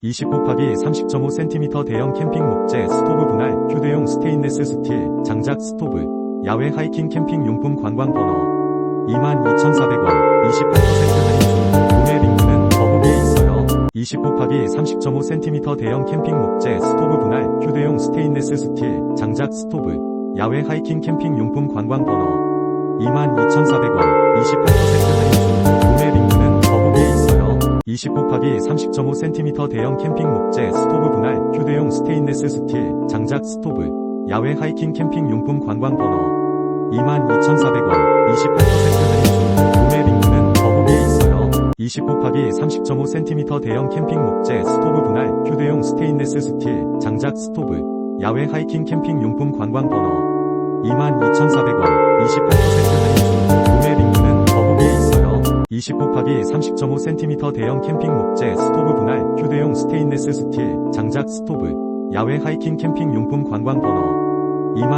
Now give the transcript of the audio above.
20 곱하기 30.5cm 대형 캠핑 목재 스토브 분할 휴대용 스테인레스 스틸 장작 스토브 야외 하이킹 캠핑 용품 관광 번호 22,400원 28% 할인 중 구매 링크는 더보기에 있어요. 20 곱하기 30.5cm 대형 캠핑 목재 스토브 분할 휴대용 스테인레스 스틸 장작 스토브 야외 하이킹 캠핑 용품 관광 번호 22,400원 28% 할인 중 구매 링크는 더보기에 있어요. 20 곱하기 30.5cm 대형 캠핑 목재 스토브 분할 휴대용 스테인레스 스틸 장작 스토브 야외 하이킹 캠핑 용품 관광 번호 22,400원 28% 할인 중 구매 링크는 더보기에 있어요. 20 곱하기 30.5cm 대형 캠핑 목재 스토브 분할 휴대용 스테인레스 스틸 장작 스토브 야외 하이킹 캠핑 용품 관광 번호 22,400원 28% 할인 중 구매 링크는 더보기에 있어요. 20 곱하기 30.5cm 대형 캠핑 목재 스토브 분할 휴대용 스테인레스 스틸 장작 스토브 야외 하이킹 캠핑 용품 관광 번호